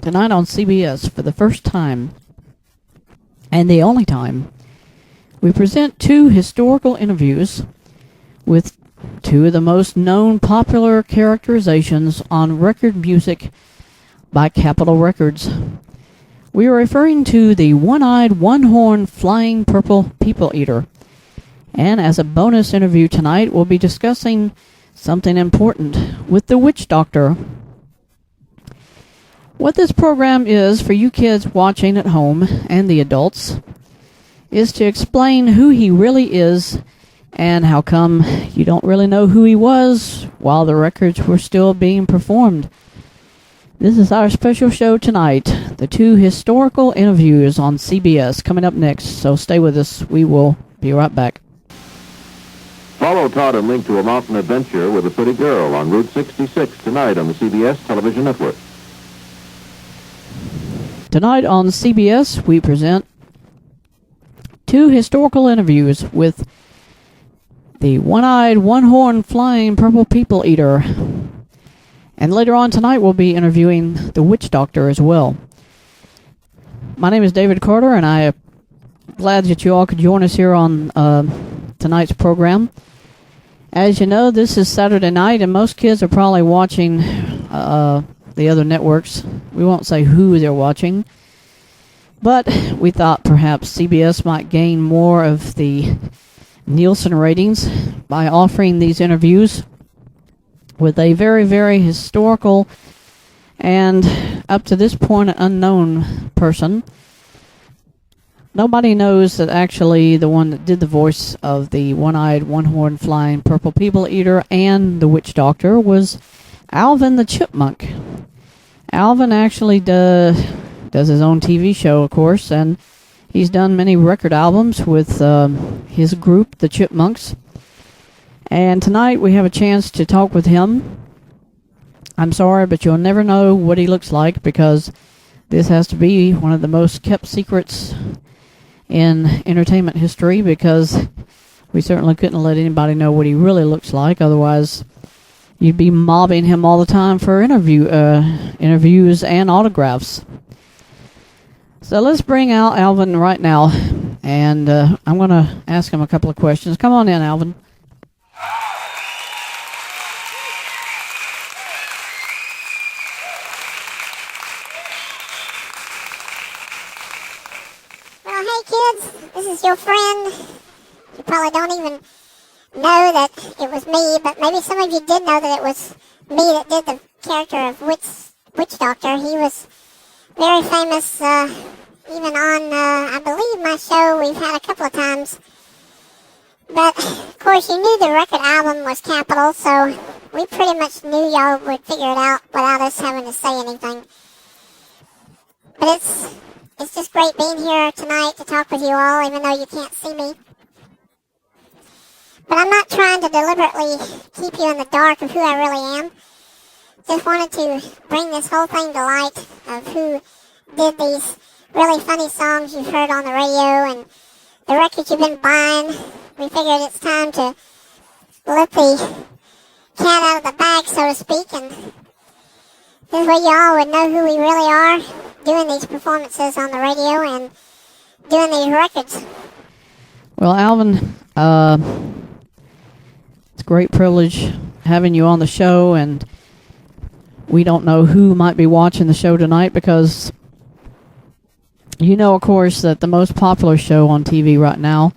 Tonight on CBS, for the first time, and the only time, we present two historical interviews with two of the most known popular characterizations on record music by Capitol Records. We are referring to the one-eyed, one-horned, flying purple people eater. And as a bonus interview tonight, we'll be discussing something important with the witch doctor. What this program is for you kids watching at home and the adults is to explain who he really is and how come you don't really know who he was while the records were still being performed. This is our special show tonight, the two historical interviews on CBS coming up next, so stay with us. We will be right back. Follow Todd and Link to a mountain adventure with a pretty girl on Route 66 tonight on the CBS television network. Tonight on CBS, we present two historical interviews with the one-eyed, one-horned, flying purple people eater. And later on tonight, we'll be interviewing the witch doctor as well. My name is David Carter, and I am glad that you all could join us here on tonight's program. As you know, this is Saturday night, and most kids are probably watching the other networks. We won't say who they're watching, but we thought perhaps CBS might gain more of the Nielsen ratings by offering these interviews with a very, very historical and up to this point an unknown person. Nobody knows that actually the one that did the voice of the one-eyed, one-horned, flying purple people eater and the witch doctor was Alvin the chipmunk. Alvin actually does his own TV show, of course, and he's done many record albums with his group, the Chipmunks. And tonight we have a chance to talk with him. I'm sorry, but you'll never know what he looks like because this has to be one of the most kept secrets in entertainment history, because we certainly couldn't let anybody know what he really looks like. Otherwise, you'd be mobbing him all the time for interviews and autographs. So let's bring out Alvin right now, and I'm going to ask him a couple of questions. Come on in, Alvin. Well, hey kids, this is your friend. You probably don't even know that it was me, but maybe some of you did know that it was me that did the character of Witch Doctor. He was very famous, even on, I believe, my show we've had a couple of times. But, of course, you knew the record album was Capitol, so we pretty much knew y'all would figure it out without us having to say anything. But it's just great being here tonight to talk with you all, even though you can't see me. But I'm not trying to deliberately keep you in the dark of who I really am. Just wanted to bring this whole thing to light of who did these really funny songs you've heard on the radio and the records you've been buying. We figured it's time to let the cat out of the bag, so to speak, and this way you all would know who we really are doing these performances on the radio and doing these records. Well, Alvin, it's a great privilege having you on the show, and we don't know who might be watching the show tonight because you know, of course, that the most popular show on TV right now,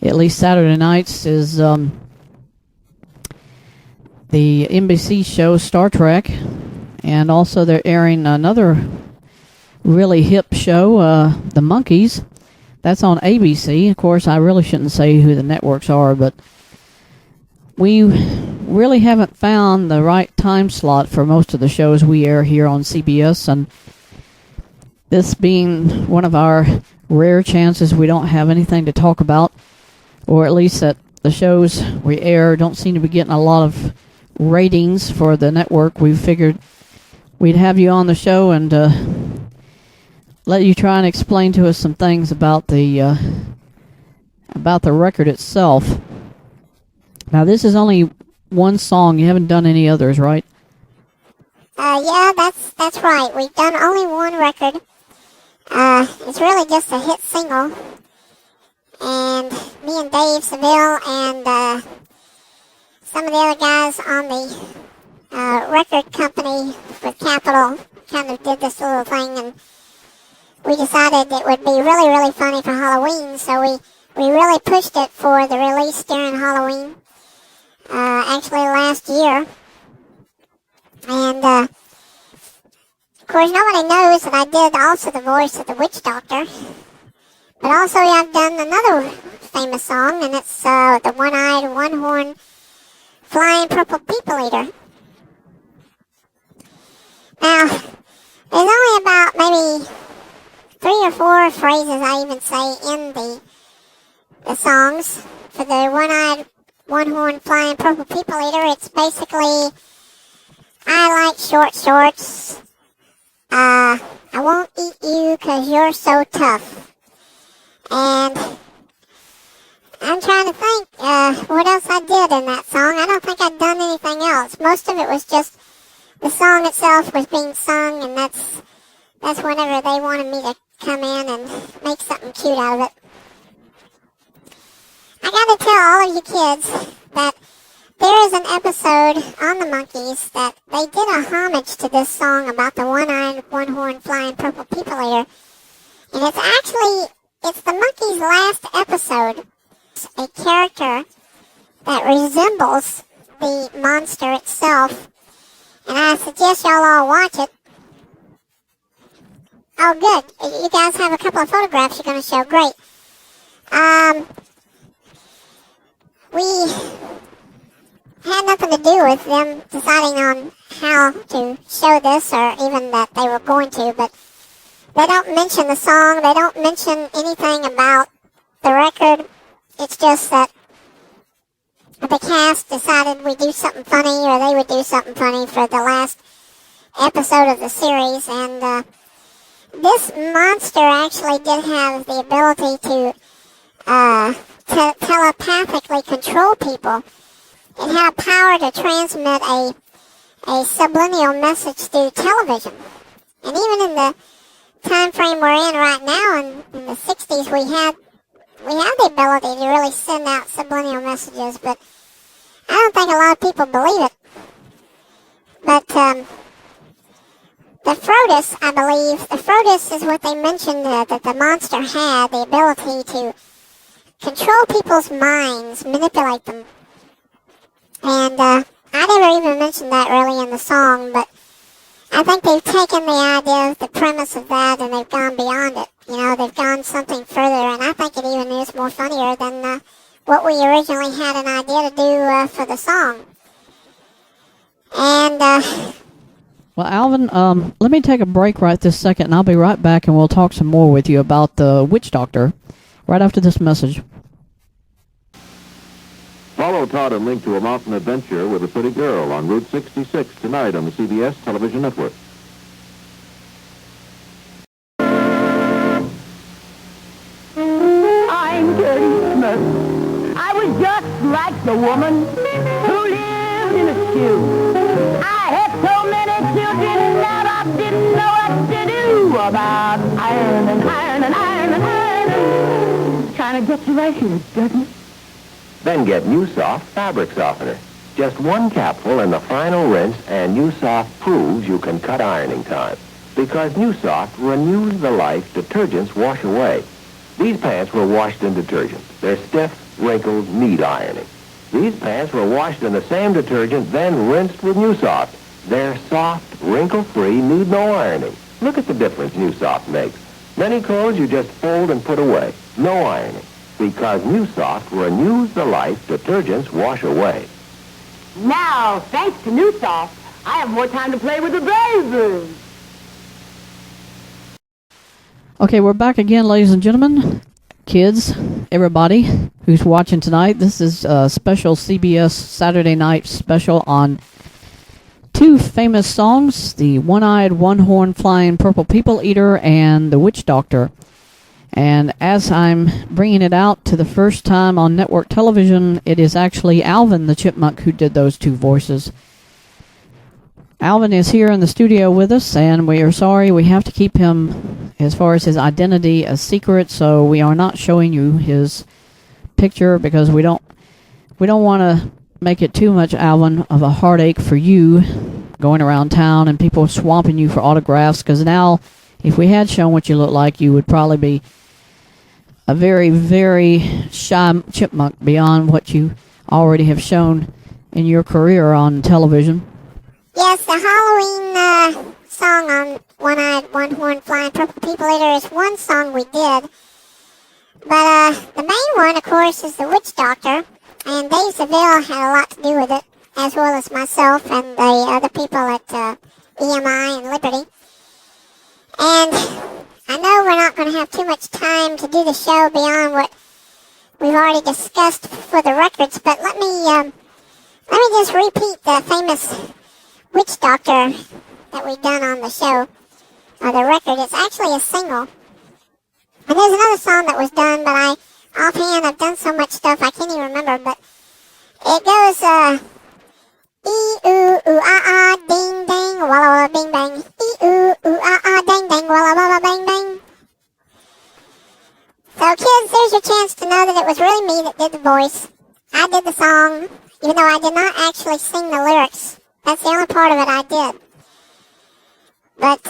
at least Saturday nights, is the NBC show Star Trek, and also they're airing another really hip show, The Monkees. That's on ABC. Of course, I really shouldn't say who the networks are, but we really haven't found the right time slot for most of the shows we air here on CBS, and this being one of our rare chances we don't have anything to talk about, or at least that the shows we air don't seem to be getting a lot of ratings for the network, we figured we'd have you on the show and let you try and explain to us some things about the record itself. Now, this is only one song. You haven't done any others, right? Yeah, that's right. We've done only one record. It's really just a hit single. And me and Dave Seville and some of the other guys on the record company with Capitol kind of did this little thing, and we decided it would be really, really funny for Halloween, so we really pushed it for the release during Halloween, actually last year. And, of course, nobody knows that I did also the voice of the witch doctor. But also I've done another famous song, and it's the one-eyed, one-horn, flying purple people eater. Now, there's only about maybe 3 or 4 phrases I even say in the songs for the one-eyed, one-horn, flying purple people eater. It's basically, I like short shorts. I won't eat you 'cause you're so tough. And I'm trying to think what else I did in that song. I don't think I'd done anything else. Most of it was just the song itself was being sung, and that's whenever they wanted me to come in and make something cute out of it. I gotta tell all of you kids that there is an episode on the Monkees that they did a homage to this song about the one-eyed, one-horn, flying purple people eater. And it's the Monkees' last episode. It's a character that resembles the monster itself. And I suggest y'all all watch it. Oh, good. You guys have a couple of photographs you're going to show. Great. We had nothing to do with them deciding on how to show this, or even that they were going to, but they don't mention the song. They don't mention anything about the record. It's just that the cast decided we'd do something funny, or they would do something funny for the last episode of the series. And this monster actually did have the ability to telepathically control people. It had power to transmit a subliminal message through television. And even in the time frame we're in right now, in the 60s, we had the ability to really send out subliminal messages, but I don't think a lot of people believe it. But the Frodis, I believe, the Frodis is what they mentioned that the monster had, the ability to control people's minds, manipulate them. And I never even mentioned that really in the song, but I think they've taken the idea, the premise of that, and they've gone beyond it. You know, they've gone something further, and I think it even is more funnier than what we originally had an idea to do for the song. And, well, Alvin, let me take a break right this second, and I'll be right back, and we'll talk some more with you about the witch doctor right after this message. Follow Todd and Link to a mountain adventure with a pretty girl on Route 66 tonight on the CBS television network. I'm Gertie Smith. I was just like the woman who lived in a stew. I had so many children that I didn't know what to do about ironing, ironing, ironing, ironing. Kind of gets you right here, doesn't it? Then get NewSoft fabric softener. Just 1 capful in the final rinse, and NewSoft proves you can cut ironing time. Because NewSoft renews the life detergents wash away. These pants were washed in detergent. They're stiff, wrinkled, need ironing. These pants were washed in the same detergent, then rinsed with NewSoft. They're soft, wrinkle-free, need no ironing. Look at the difference NewSoft makes. Many clothes you just fold and put away. No ironing. Because NewSoft renews the life detergents wash away. Now, thanks to NewSoft, I have more time to play with the babies. Okay, we're back again, ladies and gentlemen, kids, everybody who's watching tonight. This is a special CBS Saturday night special on 2 famous songs, the one-eyed, one-horn, flying purple people eater and the witch doctor. And as I'm bringing it out to the first time on network television, it is actually Alvin the Chipmunk who did those 2 voices. Alvin is here in the studio with us, and we are sorry we have to keep him, as far as his identity, a secret, so we are not showing you his picture because we don't want to make it too much, Alvin, of a heartache for you going around town and people swamping you for autographs, because now, if we had shown what you look like, you would probably be a very, very shy chipmunk beyond what you already have shown in your career on television. Yes, the Halloween song on One-Eyed, One-Horned Flying Purple People Eater is one song we did. But the main one, of course, is The Witch Doctor. And Dave Seville had a lot to do with it, as well as myself and the other people at EMI and Liberty. And I know we're not going to have too much time to do the show beyond what we've already discussed for the records, but let me just repeat the famous Witch Doctor that we've done on the show, the record. It's actually a single. And there's another song that was done, but offhand, I've done so much stuff I can't even remember, but it goes, ee-oo-oo-ah-ah, ding-ding, walla-walla, bing-bang, ee-oo-oo-ah-ah, ding-ding, walla-walla, bang-bang. So, kids, there's your chance to know that it was really me that did the voice. I did the song, even though I did not actually sing the lyrics. That's the only part of it I did. But,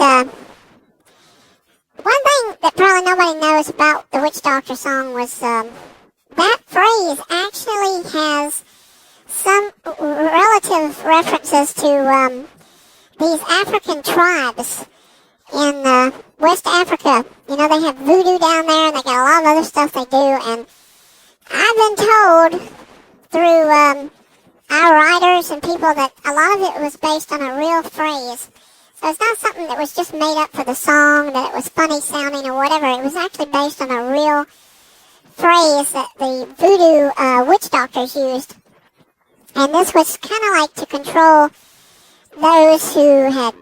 one thing that probably nobody knows about the Witch Doctor song was, that phrase actually has some relative references to, these African tribes in, West Africa. You know, they have voodoo down there, and they got a lot of other stuff they do, and I've been told through, our writers and people that a lot of it was based on a real phrase. So it's not something that was just made up for the song, that it was funny sounding or whatever. It was actually based on a real phrase that the voodoo witch doctors used. And this was kind of like to control those who had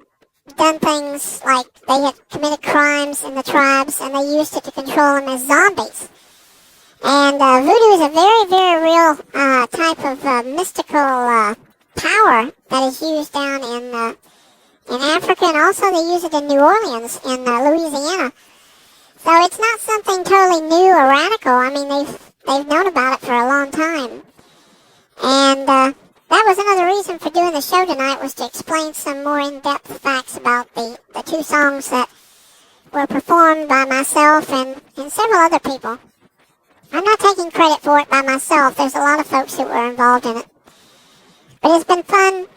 done things like they had committed crimes in the tribes, and they used it to control them as zombies. And voodoo is a very, very real type of mystical power that is used down in Africa, and also they use it in New Orleans, in Louisiana. So it's not something totally new or radical. I mean, they've known about it for a long time. And that was another reason for doing the show tonight, was to explain some more in-depth facts about the two songs that were performed by myself and several other people. I'm not taking credit for it by myself. There's a lot of folks who were involved in it. But it's been fun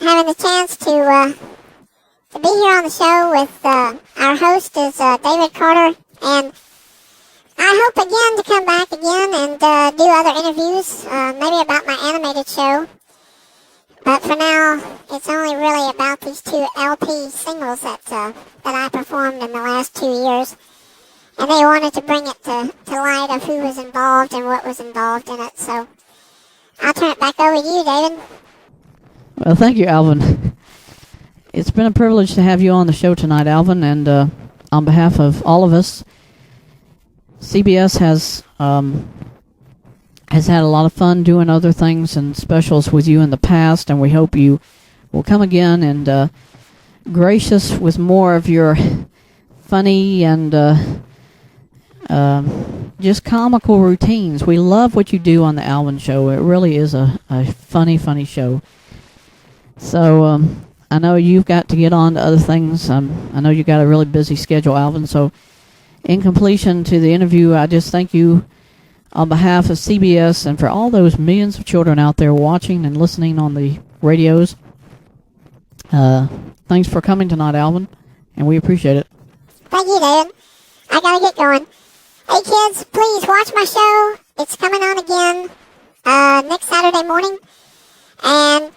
having the chance to be here on the show with our host is David Carter. And I hope again to come back again and do other interviews, maybe about my animated show. But for now, it's only really about these two LP singles that I performed in the last 2 years. And they wanted to bring it to light of who was involved and what was involved in it. So I'll turn it back over to you, David. Well, thank you, Alvin. It's been a privilege to have you on the show tonight, Alvin. And on behalf of all of us, CBS has had a lot of fun doing other things and specials with you in the past. And we hope you will come again and grace us with more of your funny and just comical routines. We love what you do on the Alvin Show. It really is a funny, funny show. So I know you've got to get on to other things. I know you've got a really busy schedule, Alvin. So in completion to the interview, I just thank you on behalf of CBS and for all those millions of children out there watching and listening on the radios. Thanks for coming tonight, Alvin, and we appreciate it. Thank you, David. I gotta get going. Hey, kids, please watch my show. It's coming on again next Saturday morning. And,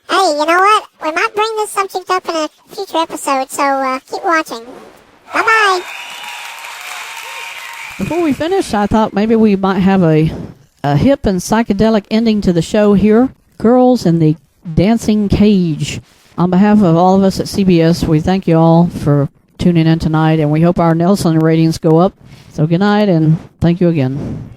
hey, you know what? We might bring this subject up in a future episode, so keep watching. Bye-bye. Before we finish, I thought maybe we might have a hip and psychedelic ending to the show here. Girls in the Dancing Cage. On behalf of all of us at CBS, we thank you all for tuning in tonight, and we hope our Nelson ratings go up. So good night, and thank you again.